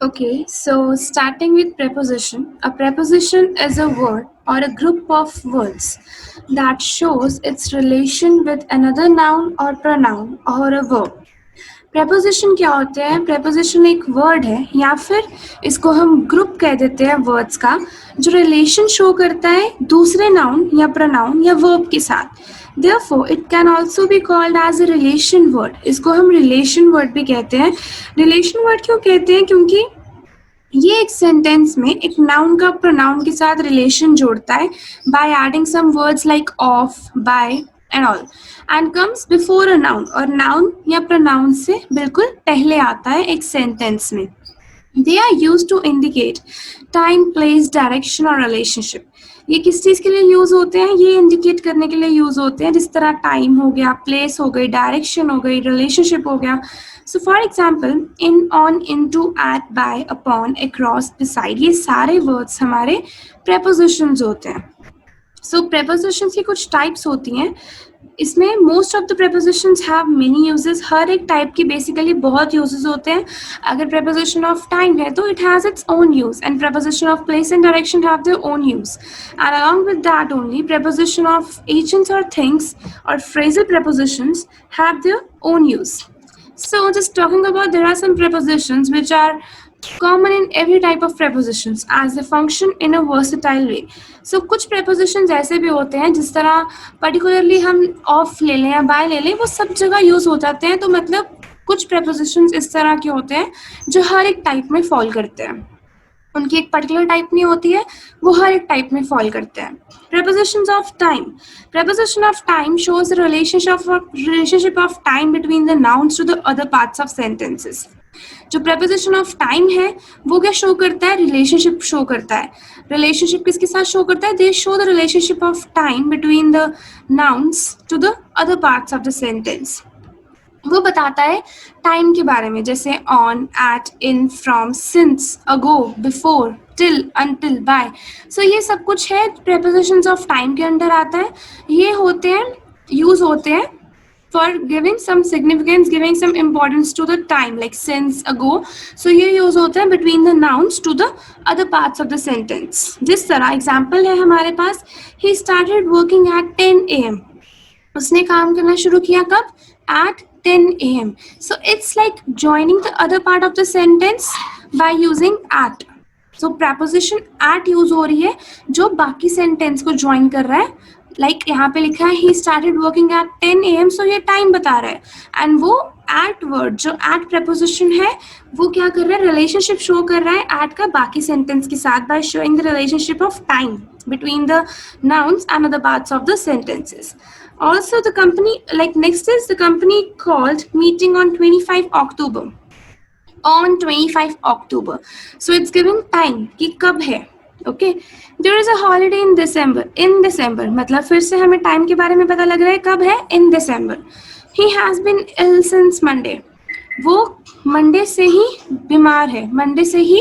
Okay, so starting with preposition. A preposition is a word or a group of words that shows its relation with another noun or pronoun or a verb. Preposition क्या होते हैं? Preposition एक word है या फिर इसको हम group कह देते हैं वर्ड्स का, जो रिलेशन शो करता है दूसरे नाउन या प्रोनाउन या वर्ब के साथ. Therefore, it can also be called as a relation word. इसको हम relation word भी कहते हैं. relation word क्यों कहते हैं? क्योंकि ये एक सेंटेंस में एक नाउन का प्रोनाउन के साथ रिलेशन जोड़ता है by adding some words like of, by and all, and comes before a noun, और नाउन या प्रोनाउन से बिल्कुल पहले आता है एक सेंटेंस में. They are use to indicate time, place, direction और रिलेशनशिप. ये किस चीज़ के लिए यूज़ होते हैं? ये इंडिकेट करने के लिए यूज़ होते हैं, जिस तरह टाइम हो गया, प्लेस हो गई, डायरेक्शन हो गई, रिलेशनशिप हो गया. So for example, in, on, into, at, by, upon, across, beside, ये सारे वर्ड्स हमारे प्रेपोजिशंस होते हैं. सो प्रेपोजिशंस की कुछ टाइप्स होती हैं. इसमें most of the prepositions have many uses. हर एक टाइप की बेसिकली बहुत यूजेस होते हैं. अगर प्रेपोजिशन ऑफ टाइम है तो it has its own use, and preposition of place and direction have their own use. And along with that only preposition of agents or things or phrasal prepositions have their own use. So just talking about, there are some prepositions which are common in every type of prepositions as they function in a versatile way. So कुछ prepositions ऐसे भी होते हैं, जिस तरह particularly हम off ले लें या by ले लें, वो सब जगह use हो जाते हैं. तो मतलब कुछ prepositions इस तरह के होते हैं जो हर एक type में fall करते हैं. उनकी एक पर्टिकुलर टाइप नहीं होती है, वो हर एक टाइप में फॉल करते हैं. Prepositions of time. Preposition of time shows the relationship of time between the nouns to the other parts of sentences. जो preposition of time है वो क्या शो करता है? रिलेशनशिप शो करता है. रिलेशनशिप किसके साथ शो करता है? दे show the relationship of time between the nouns to the other parts of the sentence. वो बताता है टाइम के बारे में, जैसे on, at, in, from, since, ago, before, till, until, by. So ये सब कुछ है प्रेपोजिशंस ऑफ टाइम के अंडर आता है. ये होते हैं, यूज होते हैं for giving some significance, giving some importance to the time, like since, ago. So ये यूज होते हैं between the nouns to the other parts of the sentence. जिस तरह एग्जाम्पल है हमारे पास, he started working eight 10 AM. उसने काम करना शुरू किया कब? At 10 AM. So it's like joining the other part of the sentence by using at. So preposition at use हो रही है जो बाकी sentence को join कर रहा है. Like यहाँ पे लिखा है he started working at 10 AM, so ये time बता रहा है. And वो at word, जो at preposition है, वो क्या कर रहा है? Relationship show कर रहा है at का बाकी sentence के साथ by showing the relationship of time between the nouns and other parts of the sentences. Also, the company, like next is the company called meeting on 25 October. On 25 October. So it's giving time कि कब है. Okay. There is a holiday in December. In December. मतलब फिर से हमें time के बारे में पता लग रहा है कब है? In December. He has been ill since Monday. वो मंडे से ही बीमार है, मंडे से ही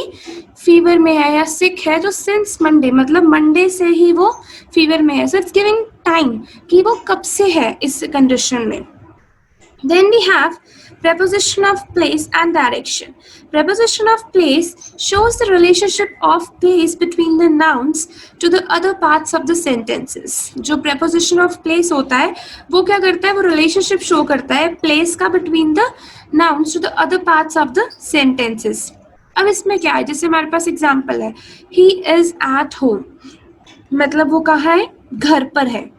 फीवर में है या सिक है. तो सिंस मंडे मतलब मंडे से ही वो फीवर में है. सो इट्स गिविंग टाइम कि वो कब से है इस कंडीशन में. Then we have preposition of place and direction. Preposition of place shows the relationship of place between the nouns to the other parts of the sentences. जो preposition of place होता है वो क्या करता है? वो relationship show करता है place का between the nouns to the other parts of the sentences. अब इसमें क्या है? जैसे हमारे पास example है, he is at home. मतलब वो कहाँ है? घर पर है.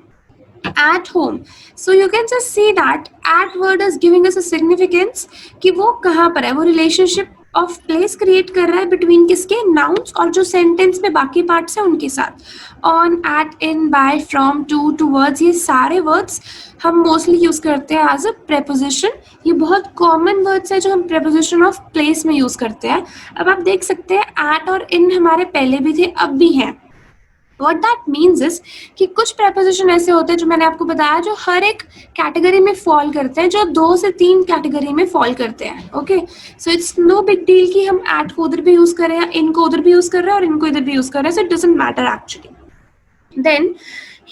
At home. So you can just see that at word is giving us a significance कि वो कहाँ पर है. वो relationship of place create कर रहा है between किसके? nouns और जो sentence में बाकी parts हैं उनके साथ. On, at, in, by, from, to, towards, ये सारे words हम mostly use करते हैं as a preposition. ये बहुत common words है जो हम preposition of place में use करते हैं. अब आप देख सकते हैं at और in हमारे पहले भी थे, अब भी हैं. What that means is कि कुछ preposition ऐसे होते हैं जो मैंने आपको बताया जो हर एक कैटेगरी में फॉल करते हैं, जो 2 से 3 कैटेगरी में फॉल करते हैं. Okay, so it's no big deal कि हम at को उधर भी यूज कर रहे हैं, in को उधर भी यूज कर रहे हैं और इनको इधर भी यूज कर रहे हैं. So it doesn't matter actually. Then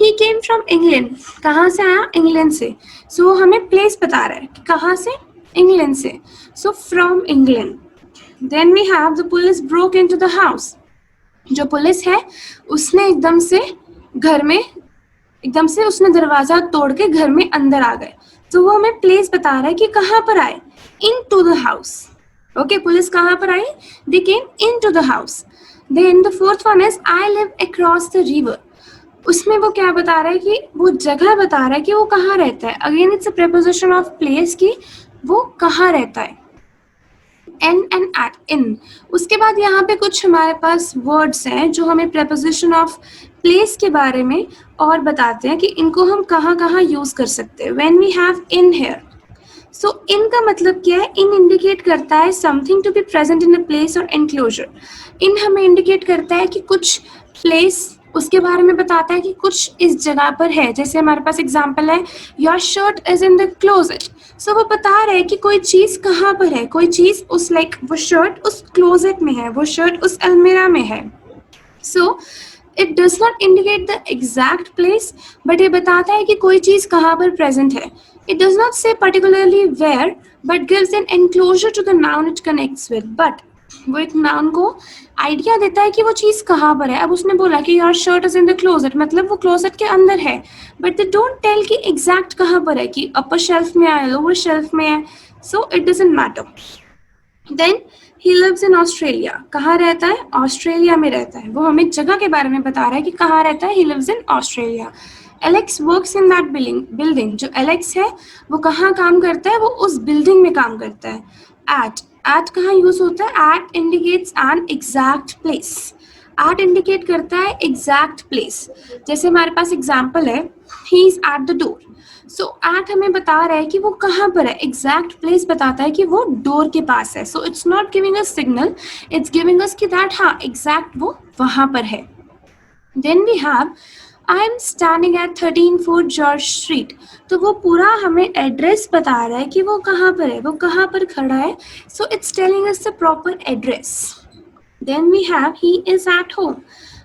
he came from England. कहाँ से आया? इंग्लैंड से. सो हमें प्लेस बता रहा है कि कहाँ से? इंग्लैंड से, so from England. Then we have the police broke into the house. जो पुलिस है उसने एकदम से उसने दरवाजा तोड़ के घर में अंदर आ गए. तो वो हमें प्लेस बता रहा है कि कहाँ पर आए, into the house. Okay, police कहाँ पर आई, they came into the house. Then the fourth one is I live across the river. उसमें वो क्या बता रहा है कि वो जगह बता रहा है कि वो कहाँ रहता है. Again it's a preposition of place की वो कहाँ रहता है. एन एंड एट, इन. उसके बाद यहाँ पे कुछ हमारे पास वर्ड्स हैं जो हमें प्रेपोजिशन ऑफ प्लेस के बारे में और बताते हैं कि इनको हम कहाँ कहाँ यूज कर सकते हैं. When we have in here, so in का मतलब क्या है, इन इंडिकेट करता है something to be present in a place और एनक्लोजर. इन हमें इंडिकेट करता है कि कुछ प्लेस, उसके बारे में बताता है कि कुछ इस जगह पर है. जैसे हमारे पास एग्जांपल है, your shirt is in the closet. So वो बता रहे हैं कि कोई चीज कहाँ पर है, कोई चीज उस वो शर्ट उस क्लोजेट में है, वो शर्ट उस अलमीरा में है. So it does not indicate the exact place, but ये बताता है कि कोई चीज कहाँ पर प्रेजेंट है. It does not say particularly where, but gives an enclosure to the noun it connects with. But वो एक नाउन को आइडिया देता है कि वो चीज कहाँ पर है. अब उसने बोला कि your shirt is in the closet, मतलब वो क्लोजेट के अंदर है, बट दे डोंट टेल कि एग्जैक्ट कहाँ पर है, कि अपर शेल्फ में है, लोअर शेल्फ में है. So it doesn't matter. Then he lives in Australia. कहाँ रहता है, ऑस्ट्रेलिया में रहता है. वो हमें जगह के बारे में बता रहा है कि कहाँ रहता है. He lives in Australia. Alex works in that building. जो एलेक्स है वो कहाँ काम करता है, वो उस बिल्डिंग में काम करता है. एट कहाँ यूज होता है, at indicates an exact place. At indicate करता है एग्जैक्ट प्लेस. जैसे हमारे पास एग्जाम्पल है, he is at the door. So at हमें बता रहा है कि वो कहाँ पर है, एग्जैक्ट प्लेस बताता है कि वो डोर के पास है. So it's not giving us signal, it's giving us कि दैट हाँ एग्जैक्ट वो वहां पर है. Then we have I am standing at 13 George street. तो वो पूरा हमें एड्रेस बता रहा है कि वो कहाँ पर है, वो कहाँ पर खड़ा है. So it's telling us the proper address. Then we have he is at home.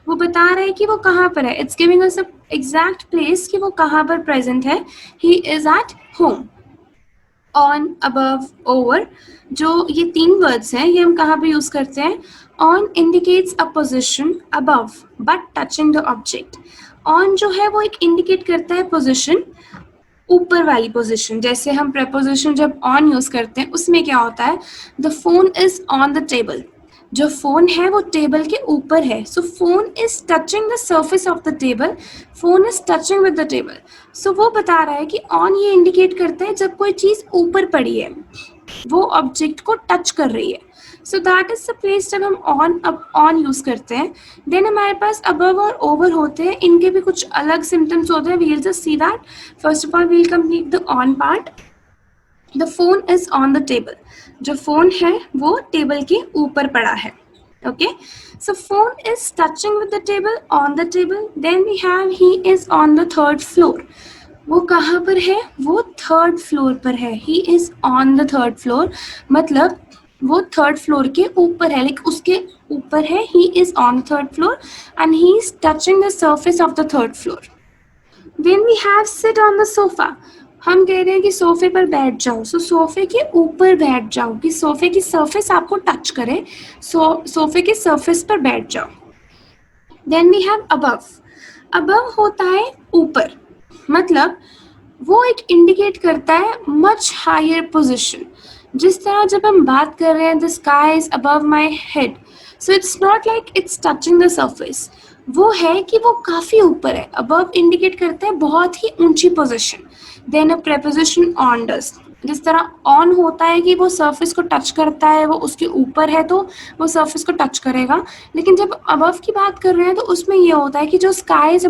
वो बता रहा है कि वो कहाँ पर है. It's giving us exact place कि वो कहाँ पर प्रेजेंट है. He is at home. On, above, over, जो ये 3 वर्ड्स हैं ये हम कहाँ पे यूज करते हैं. On indicates a position above but touching the object. On जो है वो एक इंडिकेट करता है पोजिशन, ऊपर वाली पोजीशन. जैसे हम प्रेपोजिशन जब ऑन यूज करते हैं उसमें क्या होता है, the phone is on the table. जो फोन है वो टेबल के ऊपर है. So phone is touching the surface of the table, phone is touching with the table. So वो बता रहा है कि ऑन ये इंडिकेट करता है जब कोई चीज ऊपर पड़ी है, वो ऑब्जेक्ट को टच कर रही है. सो दैट इज द प्लेस जब हम ऑन यूज करते हैं. देन हमारे पास अबव और ओवर होते हैं, इनके भी कुछ अलग सिम्टम्स होते हैं. We'll just see that. First of all we'll complete the on part. The phone is on the table. जो फोन है वो टेबल के ऊपर पड़ा है. Okay, so phone is touching with the table, on the table. Then we have he is on the 3rd floor. वो कहाँ पर है, वो 3rd फ्लोर पर है. He is on the 3rd floor, मतलब वो 3rd फ्लोर के ऊपर है, लाइक उसके ऊपर है. He is on the 3rd floor and he is touching the surface of the 3rd floor. When we have sit on the sofa, हम कह रहे हैं कि सोफे पर बैठ जाओ. सो सोफे के ऊपर बैठ जाओ, कि सोफे की सरफेस आपको टच करे. सोफे के सरफेस पर बैठ जाओ. Then we have above. Above होता है ऊपर, मतलब वो एक इंडिकेट करता है मच हायर पोजिशन. जिस तरह जब हम बात कर रहे हैं the sky is above my head, so it's not like it's touching the surface. वो है कि वो काफ़ी ऊपर है. अबव इंडिकेट करता है बहुत ही ऊंची position. Then a preposition on does. जिस तरह ऑन होता है कि वो सरफेस को टच करता है, वो उसके ऊपर है तो वो सरफेस को टच करेगा. लेकिन जब अबव की बात कर रहे हैं तो उसमें ये होता है कि जो sky is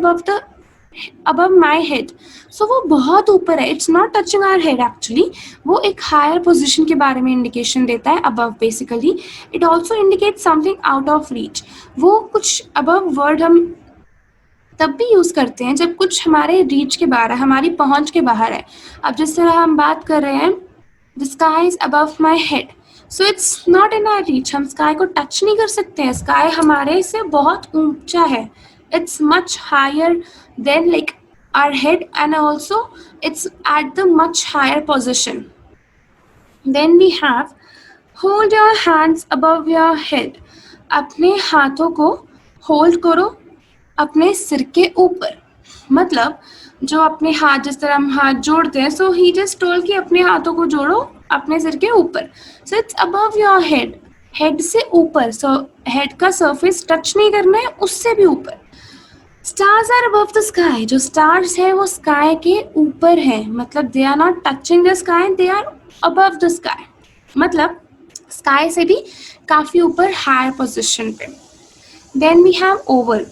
above my head, so वो बहुत ऊपर है. It's not touching our head actually. वो एक हायर पोजीशन के बारे में इंडिकेशन देता है above basically. It also indicate something out of reach. वो कुछ अबव वर्ड हम तब भी यूज करते हैं जब कुछ हमारे रीच के बाहर है, हमारी पहुंच के बाहर है. अब जिस तरह हम बात कर रहे हैं the sky is above my head, so it's not in our reach. हम स्काई को टच नहीं कर सकते हैं, स्काई हमारे से बहुत ऊंचा है. It's much higher then like our head and also it's at the much higher position. Then we have hold your hands above your head, अपने हाथों को होल्ड करो अपने सिर के ऊपर। मतलब जो अपने हाथ, जिस तरह हम हाथ जोड़ते हैं, सो ही जस्ट टोल्ड कि अपने हाथों को जोड़ो अपने सिर के ऊपर। So it's above your head, head से ऊपर, सो हेड का सरफेस टच नहीं करना है, उससे भी ऊपर। Stars are above the sky, जो स्टार्स है वो स्काई के ऊपर है, मतलब they are not touching the sky, they are above the sky, मतलब स्काई से भी काफी ऊपर, हायर पोजिशन पे। Then we have over.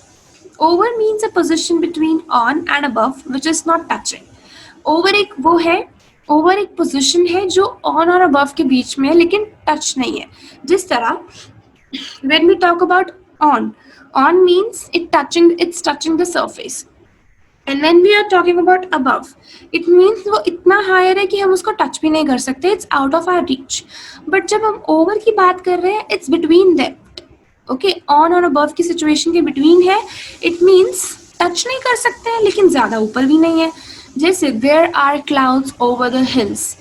Over means a position between on and above which is not touching. Over एक वो है, over एक पोजिशन है जो ऑन और अबव के बीच में है लेकिन टच नहीं है। जिस तरह when we talk about on means it's touching the surface, and when we are talking about above, it means वो इतना हायर है कि हम उसको टच भी नहीं कर सकते, it's out of our reach। But जब हम ओवर की बात कर रहे हैं, it's between them, okay, on और अबव की सिचुएशन के बिटवीन है, इट मीन्स टच नहीं कर सकते हैं लेकिन ज्यादा ऊपर भी नहीं है। जैसे there are clouds over the hills,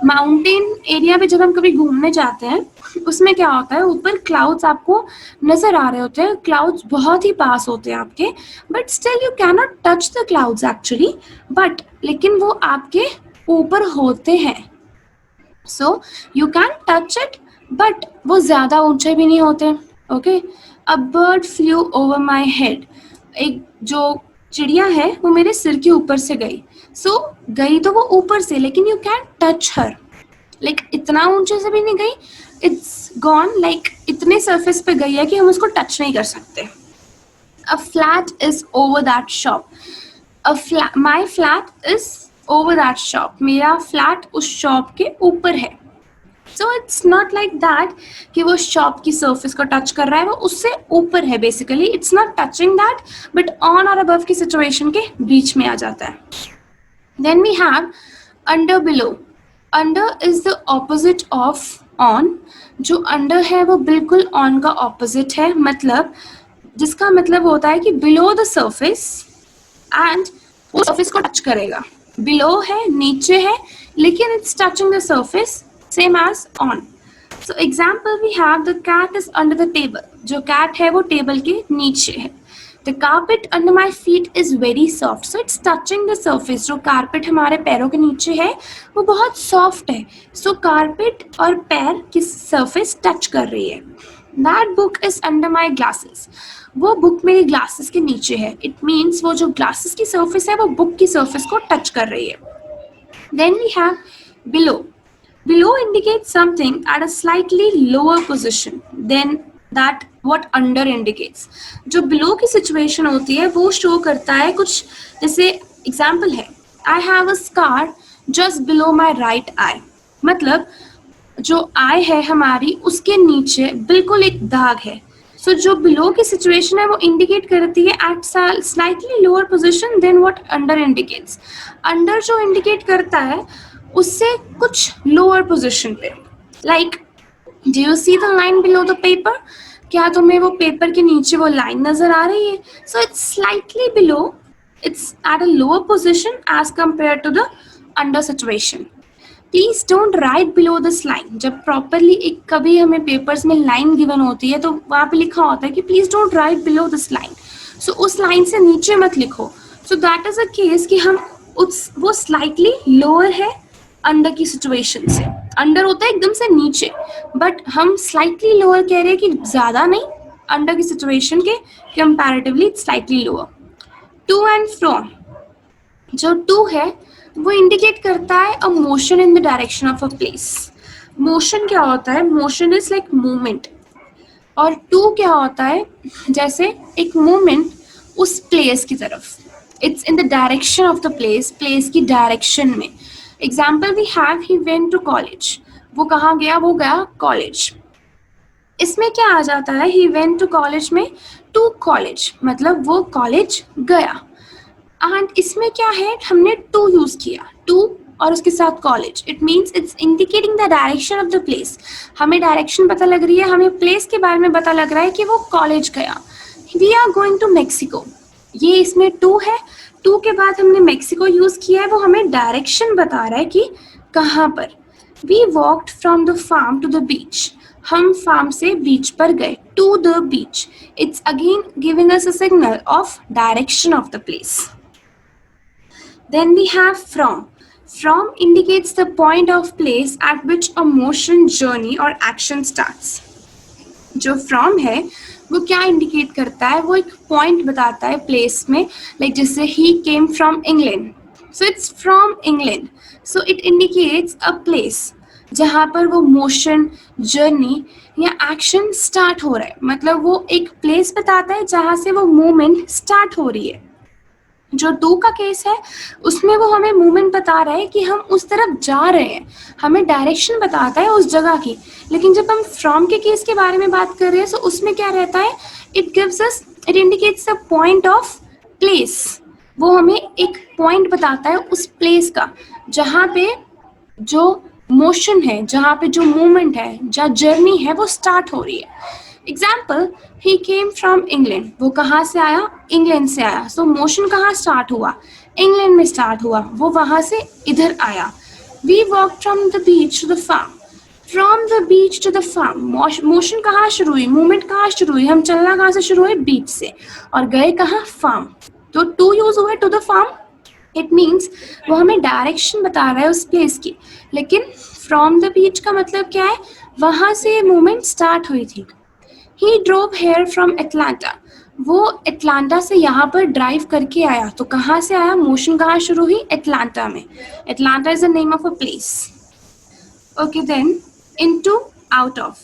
mountain area पे जब हम कभी घूमने जाते हैं, उसमें क्या होता है, ऊपर क्लाउड्स आपको नजर आ रहे होते हैं, क्लाउड्स बहुत ही पास होते हैं आपके, but still you can not touch the clouds actually, but लेकिन वो आपके ऊपर होते हैं, so you can touch it, but वो ज्यादा ऊंचे भी नहीं होते। Okay, a bird flu over my head, एक जो चिड़िया है वो मेरे सिर के ऊपर से गई, सो गई तो वो ऊपर से, लेकिन you can touch her, like इतना ऊंचे से भी नहीं गई, इट्स गॉन, लाइक इतने सरफेस पे गई है कि हम उसको टच नहीं कर सकते। A flat is over that shop, my flat is over that shop, मेरा फ्लैट उस शॉप के ऊपर है। So it's not like that कि वो शॉप की सरफेस को टच कर रहा है, वो उससे ऊपर है, basically it's not touching that, but on और अबव की सिचुएशन के बीच में आ जाता है। Then we have under below. Under is the opposite of on, जो अंडर है वो बिल्कुल ऑन का ऑपोजिट है, मतलब जिसका मतलब होता है कि बिलो द सरफेस एंड वो सरफेस को टच करेगा। बिलो है, नीचे है, लेकिन it's touching the surface, same as on. So example we have the cat is under the table, जो कैट है वो टेबल के नीचे है। The carpet under my feet is very soft, so it's touching the surface, जो carpet हमारे पैरों के नीचे है वो बहुत सॉफ्ट है, सो कारपेट और पैर की सर्फेस टच कर रही है। That book is under my glasses, वो बुक मेरी ग्लासेस के नीचे है, इट मीन्स वो जो ग्लासेस की सर्फेस है वो बुक की सर्फेस को टच कर रही है। Then we have below. Below indicates something at a slightly lower position than that what under indicates। जो below की situation होती है वो show करता है कुछ, जैसे example है I have a scar just below my right eye, मतलब जो eye है हमारी उसके नीचे बिल्कुल एक दाग है। So जो below की situation है वो indicate करती है at slightly lower position than what under indicates। under जो indicate करता है उससे कुछ लोअर पोजीशन पे, like do you see the line below the paper, क्या तुम्हें वो पेपर के नीचे वो लाइन नजर आ रही है? So it's slightly below, it's at a lower position as compare to the under situation. Please don't write below this line, जब प्रॉपरली एक कभी हमें पेपर्स में लाइन गिवन होती है तो वहां पे लिखा होता है कि please don't write below this line, so उस लाइन से नीचे मत लिखो। So that is a case कि हम उस वो स्लाइटली लोअर है अंडर की सिचुएशन से, अंडर होता है एकदम से नीचे, बट हम स्लाइटली लोअर कह रहे हैं कि ज्यादा नहीं, अंडर की सिचुएशन के comparatively slightly lower. To and from, जो टू है वो इंडिकेट करता है a motion in the direction of a place. Motion क्या होता है? मोशन इज लाइक मूवमेंट, और टू क्या होता है? जैसे एक मूवमेंट उस प्लेस की तरफ, it's in the direction of the place, place की डायरेक्शन में। Example we have he went to college, वो कहाँ गया? वो गया कॉलेज। इसमें क्या आ जाता है? ही वेंट टू कॉलेज में टू कॉलेज, मतलब वो कॉलेज गया। एंड इसमें क्या है? हमने टू यूज किया, टू और उसके साथ college, it means it's indicating the direction of the place. हमें डायरेक्शन पता लग रही है, हमें प्लेस के बारे में पता लग रहा है कि वो कॉलेज गया। We are going to Mexico, ये इसमें टू है, टू के बाद हमने मेक्सिको यूज किया है, वो हमें डायरेक्शन बता रहा है कि कहाँ पर। We walked from the farm to the beach. हम फार्म से बीच पर गए. To the beach. It's again giving us a signal of direction of the place. Then we have from. From indicates the point of place at which a motion, journey or action starts. जो from है वो क्या indicate करता है, वो एक point बताता है प्लेस में, लाइक जैसे he came from England, so it's from England, so it indicates a place जहाँ पर वो मोशन, जर्नी या एक्शन स्टार्ट हो रहा है. मतलब वो एक प्लेस बताता है जहाँ से वो मूवमेंट स्टार्ट हो रही है. जो टू का केस है उसमें वो हमें मूवमेंट बता रहा है कि हम उस तरफ जा रहे हैं, हमें डायरेक्शन बताता है उस जगह की. लेकिन जब हम फ्रॉम के केस के बारे में बात कर रहे हैं तो उसमें क्या रहता है, it indicates the point of place. वो हमें एक पॉइंट बताता है उस प्लेस का जहाँ पे जो मोशन है, जहाँ पे जो मूवमेंट है, जहाँ जर्नी है वो स्टार्ट हो रही है. Example, he came from England. वो कहाँ से आया, इंग्लैंड से आया. सो मोशन कहाँ स्टार्ट हुआ, इंग्लैंड में स्टार्ट हुआ, वो वहाँ से इधर आया. We walk from the beach to the farm. From the beach to the farm, motion कहाँ शुरू हुई, मूवमेंट कहाँ शुरू हुई, हम चलना कहाँ से शुरू हुए, बीच से, और गए कहाँ, फार्म. तो टू यूज हुआ to the farm. It means वो हमें डायरेक्शन बता रहा है उस प्लेस की. लेकिन फ्रॉम द बीच का मतलब क्या है, वहाँ से मूवमेंट स्टार्ट हुई थी. He drove here from Atlanta. वो एटलांटा से यहाँ पर ड्राइव करके आया. तो कहाँ से आया, मोशन कहाँ शुरू हुई, एटलांटा में. Atlanta is the name of a place. Okay, then into, out of.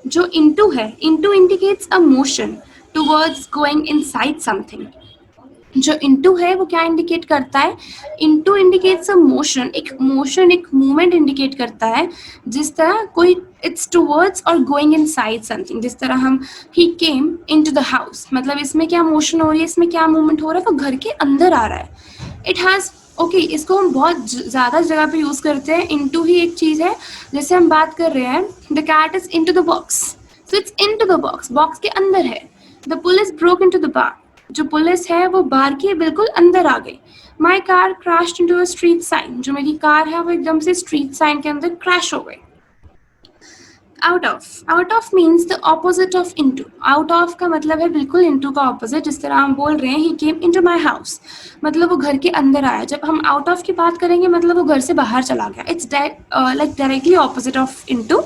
जो इनटू है, into indicates a motion towards going inside something. जो इनटू है वो क्या इंडिकेट करता है, इनटू इंडिकेट्स अ मोशन, एक मूवमेंट इंडिकेट करता है. जिस तरह कोई इट्स टुवर्ड्स और गोइंग इनसाइड समथिंग. जिस तरह हम he came into the house, मतलब इसमें क्या मोशन हो रही है, इसमें क्या मूवमेंट हो रहा है, वो घर के अंदर आ रहा है. इट हैज़ ओके, इसको हम बहुत ज़्यादा जगह पे यूज़ करते हैं. इनटू ही एक चीज़ है. जैसे हम बात कर रहे हैं, the cat is into the box, so it's into the box, box के अंदर है. The police broke into the bar. जो पुलिस है वो बार के बिल्कुल अंदर आ गई. My car crashed into a street sign. जो मेरी कार है वो एकदम से स्ट्रीट साइन के अंदर क्रैश हो गई. Out of. Out of means the opposite of into. Out of का मतलब है बिल्कुल इनटू का ऑपोजिट. जिस तरह हम बोल रहे हैं, ही केम इनटू माई हाउस, मतलब वो घर के अंदर आया. जब हम आउट ऑफ की बात करेंगे मतलब वो घर से बाहर चला गया. It's like directly opposite of into.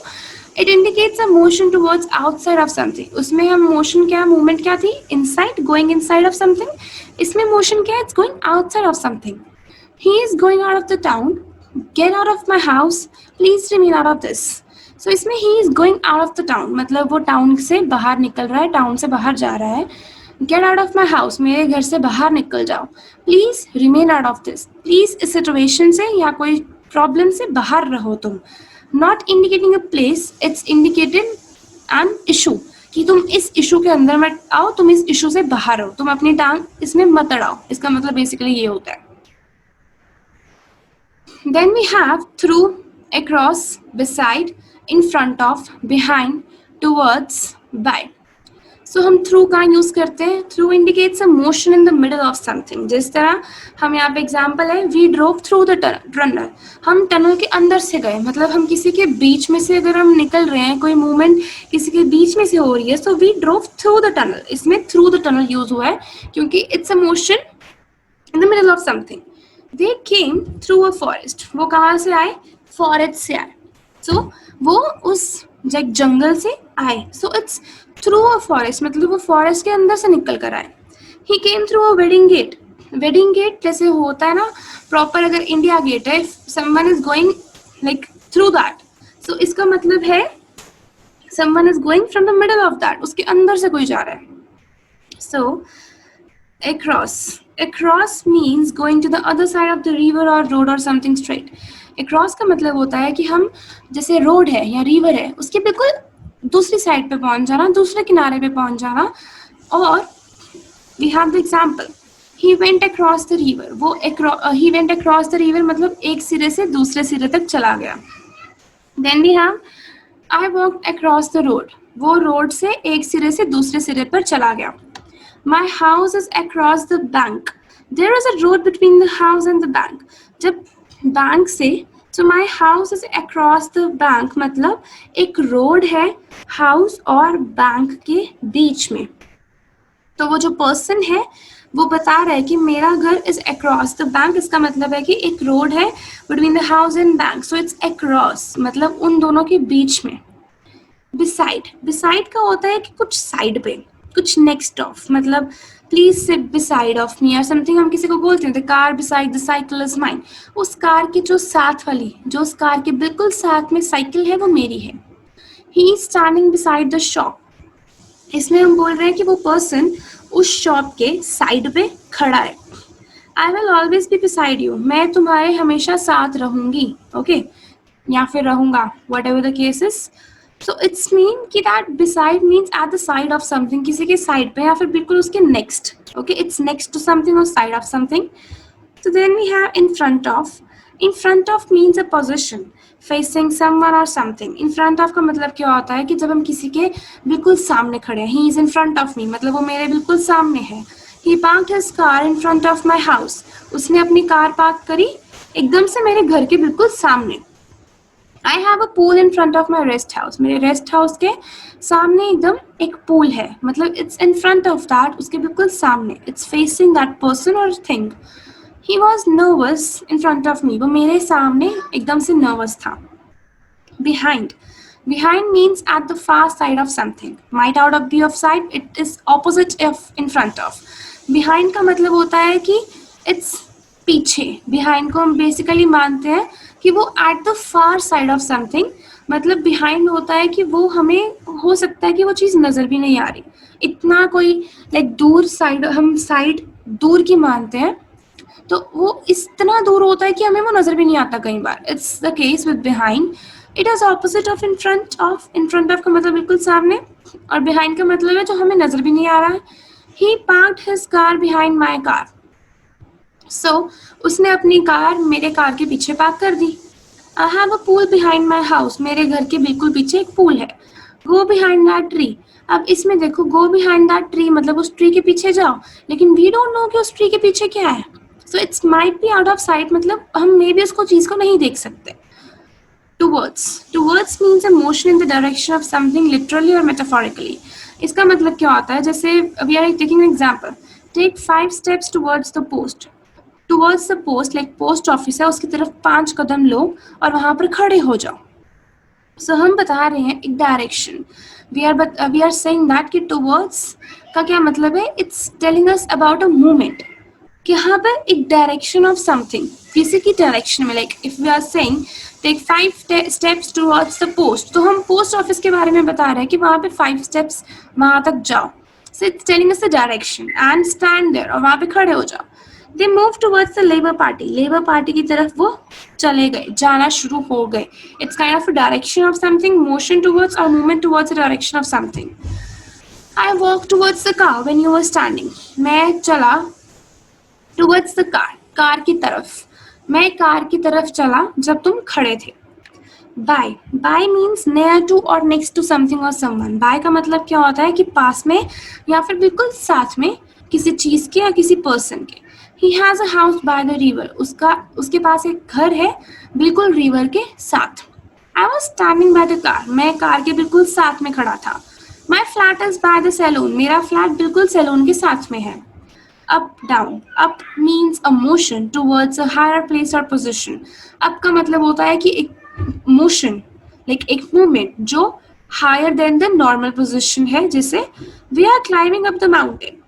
It indicates a motion towards outside of something. उसमें हम मोशन क्या, मूवमेंट क्या थी, inside, going inside of something. इसमें मोशन क्या है, it's going outside of something. He is going out of the town. Get out of my house, please remain out of this. So इसमें he is going out of the town, मतलब वो town से बाहर निकल रहा है, town से बाहर जा रहा है. Gate out of my house, मेरे घर से बाहर निकल जाओ. Please remain out of this, please इस सिचुएशन से या कोई प्रॉब्लम से बाहर रहो तुम. Not indicating a place, it's indicated an issue, कि तुम इस इशू के अंदर मत आओ, तुम इस इशू से बाहर हो, तुम अपनी टांग इसमें मत अड़ाओ. इसका मतलब बेसिकली ये होता है. Then we have through, across, beside, in front of, behind, towards, by. So हम through का यूज करते हैं. Through indicates a motion in the middle of something. जिस तरह हम यहाँ पे एग्जाम्पल है, we drove through the tunnel. हम टनल के अंदर से गए, मतलब हम किसी के बीच में से अगर हम निकल रहे हैं, कोई मूवमेंट किसी के बीच में से हो रही है, so we drove through the tunnel. इसमें through the tunnel यूज हुआ है क्योंकि it's a motion in the middle of something. They came through a forest. वो कहाँ से आए, फॉरेस्ट से आए. So वो उस जंगल से आए. So it's through a forest, मतलब वो फॉरेस्ट के अंदर से निकल कर आए. He came through a wedding gate. Wedding gate जैसे होता है ना प्रॉपर, अगर इंडिया गेट है, someone is going like through that. So इसका मतलब है someone is going from the middle of that, उसके अंदर से कोई जा रहा है. सो across. Across means going to the other side of the river or road or something straight. Across का मतलब होता है कि हम जैसे रोड है या रिवर है, उसके बिल्कुल दूसरी साइड पे पहुंच जाना, दूसरे किनारे पे पहुंच जाना. और we have the example, he went across the river. वो he went across the river मतलब एक सिरे से दूसरे सिरे तक चला गया. Then we have I walked across the road. वो रोड से एक सिरे से दूसरे सिरे पर चला गया. My house is across the bank. There is a road between the house and the bank. जब बैंक से so my house is across the bank, मतलब एक रोड है हाउस और बैंक के बीच में। तो वो जो पर्सन है वो बता रहा है कि मेरा घर इज अक्रॉस द बैंक, इसका मतलब है कि एक रोड है between the house and bank, so it's across, मतलब उन दोनों के बीच में। बिसाइड, बिसाइड का होता है कि कुछ साइड पे, कुछ नेक्स्ट ऑफ, मतलब please sit beside of me और समथिंग हम किसी को बोलते हैं, the car beside the cycle is mine. उस कार की जो साथ वाली, जो उस कार के बिल्कुल साथ में साइकिल है वो मेरी है। He is standing beside the shop, इसमें हम बोल रहे हैं कि वो पर्सन उस शॉप के साइड पे खड़ा है। I will always be beside you, मैं तुम्हारे हमेशा साथ रहूंगी, ओके, या फिर रहूंगा, whatever the case is. So it's mean कि that beside means at the side of something, किसी के साइड पे या फिर बिल्कुल उसके next, okay, it's next to something और side of something. So then we have in front of. In front of means a position facing someone or something. In front of का मतलब क्या होता है कि जब हम किसी के बिल्कुल सामने खड़े हैं, he is in front of me, मतलब वो मेरे बिल्कुल सामने है। He parked his car in front of my house. उसने अपनी कार पार्क करी एकदम से मेरे घर के बिल्कुल सामने। I have a pool in front of my rest house. मेरे रेस्ट हाउस के सामने एकदम एक पूल है, मतलब it's in front of that, उसके बिल्कुल सामने, it's facing that person or thing. He was nervous in front of me. वो मेरे सामने एकदम से nervous था। Behind. Behind means at the far side of something. Might out of be of side. It is opposite of in front of. Behind का मतलब होता है कि it's पीछे। Behind को हम basically मानते हैं कि वो at the far side of something. मतलब behind होता है कि वो हमें हो सकता है कि वो चीज़ नज़र भी नहीं आ रही। इतना कोई like दूर side, हम side दूर की मानते हैं, तो वो इतना दूर होता है कि हमें वो नजर भी नहीं आता कई बार। It's the case with behind. It is opposite of in front of. In front of का मतलब बिल्कुल सामने, और बिहाइंड का मतलब है जो हमें नजर भी नहीं आ रहा है। He parked his car behind my car. So उसने अपनी कार मेरे कार के पीछे पार्क कर दी। I have a pool behind my house, मेरे घर के बिल्कुल पीछे एक पूल है। गो बिहाइंड दैट ट्री, अब इसमें देखो गो बिहाइंड दैट ट्री मतलब उस ट्री के पीछे जाओ, लेकिन वी डोंट नो कि उस ट्री के पीछे क्या है। So it's might be out of site, मतलब हम मे भी उसको चीज को नहीं देख सकते। Towards, towards means a motion in the direction of something literally और मेटाफोरिकली। इसका मतलब क्या होता है, जैसे we are taking an example, take 5 steps towards the post. Towards the post, like post office है उसकी तरफ 5 कदम लो और वहां पर खड़े हो जाओ। सो हम बता रहे हैं एक direction. We are saying that कि टुवर्ड्स का क्या मतलब है, it's telling us about a movement, कि यहाँ पर एक डायरेक्शन ऑफ समथिंग, किसी की डायरेक्शन में, like if we are saying take 5 steps towards the post, तो हम पोस्ट ऑफिस के बारे में बता रहे हैं कि वहां पे 5 स्टेप्स वहां तक जाओ। So it's telling us the direction and stand there, और वहां पे खड़े हो जाओ। They move towards the Labour party, Labour party की तरफ वो चले गए, जाना शुरू हो गए। It's kind of a direction of something, motion towards और movement towards the direction of something. I walk towards the car when you were standing, मैं चला टुवर्ड्स द कार, कार की तरफ, मैं कार की तरफ चला जब तुम खड़े थे। By, by means near to और नेक्स्ट टू समथिंग और समवन। बाय का मतलब क्या होता है कि पास में या फिर बिल्कुल साथ में किसी चीज के या किसी पर्सन के। He has a house by the river, उसके पास एक घर है बिल्कुल रिवर के साथ। I was standing by the car, मैं कार के बिल्कुल साथ में खड़ा था। My flat is by the saloon, मेरा फ्लैट बिल्कुल सैलून के साथ में है। Up down, up means a motion towards a higher place or position. Up का मतलब होता है कि एक motion, like एक movement जो higher than the normal position है, जिसे we are climbing up the mountain,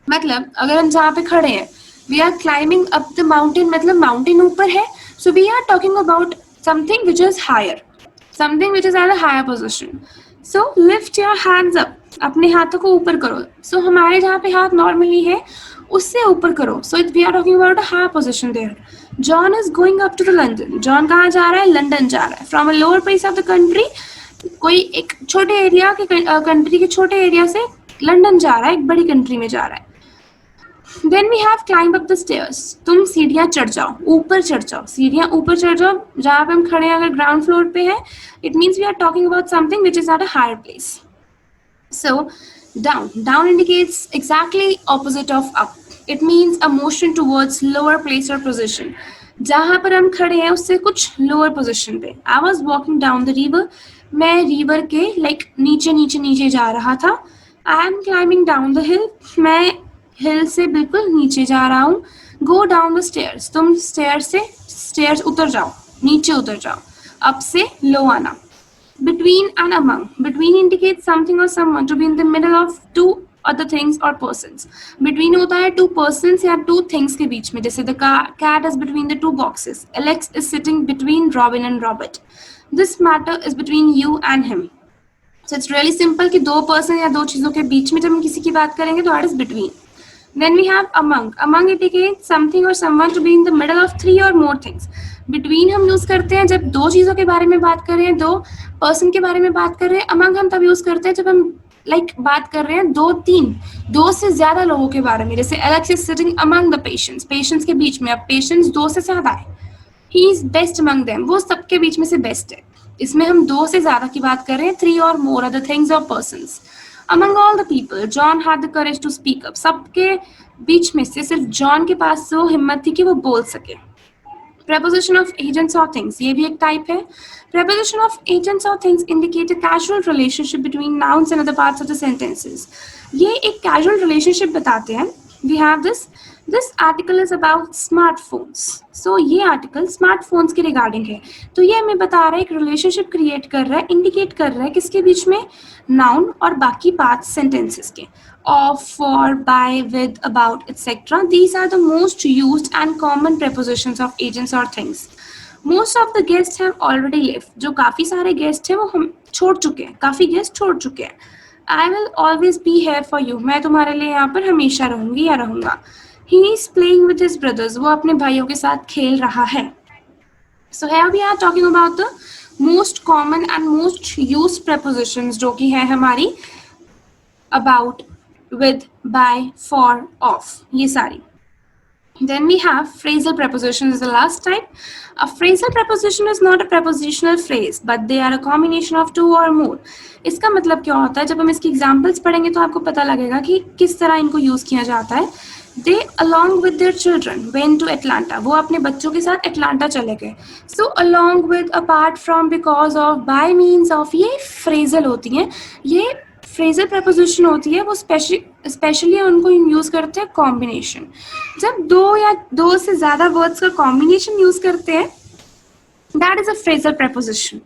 मतलब अगर हम जहाँ पे खड़े हैं we are climbing up the mountain, मतलब mountain ऊपर है, so we are talking about something which is higher, something which is at a higher position. So lift your hands up, अपने हाथों को ऊपर करो। So हमारे जहाँ पे हाथ नॉर्मली है उससे ऊपर करो। So we are talking about a higher position there. John is going up to the London. John कहाँ जा रहा है, लंदन जा रहा है। From a lower place of the country, कोई एक छोटे एरिया के कंट्री के छोटे एरिया से लंदन जा रहा है, एक बड़ी कंट्री में जा रहा है। Then we have climb up the stairs. तुम सीढ़ियाँ चढ़ जाओ, ऊपर चढ़ जाओ, सीढ़ियाँ ऊपर चढ़ जाओ। जहाँ पे हम खड़े हैं अगर ग्राउंड फ्लोर पे है, it means we are talking about something which is at a higher place. So down, down indicates exactly opposite of up. It means a motion towards lower place or position. जहाँ पर हम खड़े हैं उससे कुछ lower position पे. I was walking down the river. मैं river के नीचे नीचे नीचे जा रहा था. I am climbing down the हिल. मैं हिल से बिल्कुल नीचे जा रहा हूँ. Go down the stairs. तुम स्टेयर्स उतर जाओ, नीचे उतर जाओ. अप से लो आना. Between and among. Between indicates something or someone to be in the middle of two other things or persons. Between होता है two persons या two things के बीच में. जैसे the cat is between the two boxes. Alex is sitting between Robin and Robert. This matter is between you and him. So it's really simple कि दो person या दो चीज़ों के बीच में जब हम किसी की बात करेंगे तो that is between. Then we have among. Among indicates something or someone to be in the middle of three or more things. Between हम यूज करते हैं जब दो चीजों के बारे में बात कर रहे हैं, दो पर्सन के बारे में बात कर रहे हैं. among हम तब यूज करते हैं जब हम बात कर रहे हैं दो से ज्यादा लोगों के बारे में. जैसे Alex is sitting among the patients. Patients के बीच में. अब patients दो से ज्यादा है. He is best among them. वो सबके बीच में से बेस्ट है. इसमें हम दो से ज्यादा की बात कर रहे हैं. three or more other things or persons. Among all the people, John had the courage to speak up. सबके बीच में से सिर्फ जॉन के पास वो हिम्मत थी कि वो बोल सके. Preposition of agents or things, ये भी एक type है. Preposition of agents or things indicate a casual relationship between nouns and other parts of the sentences. ये एक casual relationship बताते हैं. We have this. This article is about smartphones. So ये article smartphones के regarding है. तो ये हमें बता रहा है एक relationship create कर रहा है, indicate कर रहा है किसके बीच में? Noun और बाकी parts sentences के. Of, for, by, with, about, etc. These are the most used and common prepositions of agents or things. Most of the guests have already left. जो काफी सारे guests हैं वो हम छोड़ चुके हैं. काफी guests छोड़ चुके हैं. I will always be here for you. मैं तुम्हारे लिए यहाँ पर हमेशा रहूंगी या रहूंगा. He is playing with his brothers. वो अपने भाइयों के साथ खेल रहा है. So here we are talking about the most common and most used prepositions जो कि है हमारी about, with, by, for, of. ये सारी. Then we have phrasal prepositions is the last type. A phrasal preposition is not a prepositional phrase, but they are a combination of two or more. इसका मतलब क्या होता है? जब हम इसकी examples पढ़ेंगे तो आपको पता लगेगा कि किस तरह इनको use किया जाता है. They along with their children went to Atlanta. वो अपने बच्चों के साथ अटलांटा चले गए. So along with, apart from, because of, by means of, ये phrasal होती हैं. ये फ्रेजल प्रपोजिशन होती है वो स्पेशली उनको यूज करते हैं कॉम्बिनेशन. जब दो से ज्यादा वर्ड्स का कॉम्बिनेशन यूज करते हैं that is a phrasal preposition.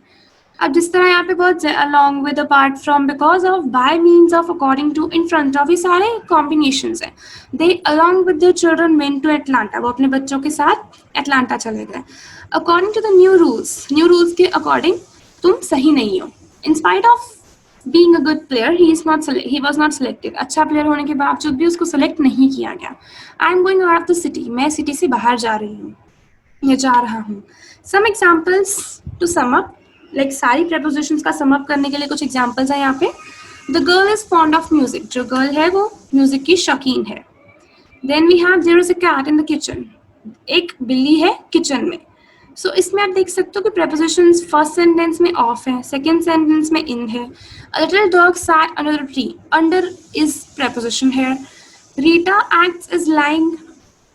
अब जिस तरह यहाँ पे वर्ड्स है along with, apart from, because of, by means of, according to, in front of, ये सारे कॉम्बिनेशंस हैं. They along with their children went to Atlanta. वो अपने बच्चों के साथ अटलांटा चले गए. According to the new rules के अकॉर्डिंग तुम सही नहीं हो. In spite of being a good player, he was not selected. अच्छा प्लेयर होने के बावजूद भी उसको सेलेक्ट नहीं किया गया. I am going out of the city. मैं सिटी से बाहर जा रही हूँ या जा रहा हूँ. Some examples to sum up. सारी prepositions का sum up करने के लिए कुछ examples हैं यहाँ पे. The girl is fond of music. जो girl है वो music की शौकीन है. Then we have there is a cat in the kitchen. एक बिल्ली है kitchen में. So इसमें आप देख सकते हो कि prepositions first sentence में off है, second sentence में in है. A little dog sat under a tree. Under is preposition here. Rita acts is lying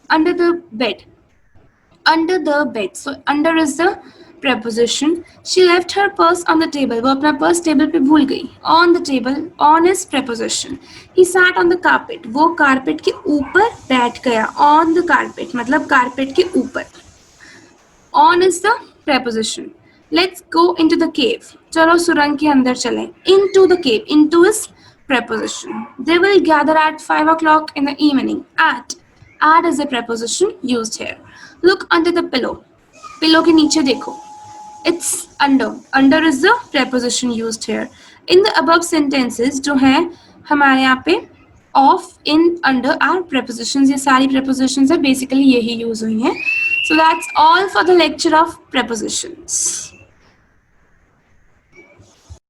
under the bed. Under the bed. So under is the preposition. She left her purse on the table. वो अपना purse table पे भूल गई. On the table. On is preposition. He sat on the carpet. वो carpet के ऊपर बैठ गया. On the carpet मतलब कारपेट के ऊपर. On is the preposition. Let's go into the cave. चलो सुरंग के अंदर चलें. Into the cave. Into is preposition. They will gather at 5 o'clock in the evening. At is a preposition used here. Look under the pillow. Pillow के नीचे देखो. It's under. Under is the preposition used here. In the above sentences जो है हमारे यहाँ पे of, in, under are prepositions. ये सारी prepositions है. Basically यही use हुई हैं. So that's all for the lecture of prepositions.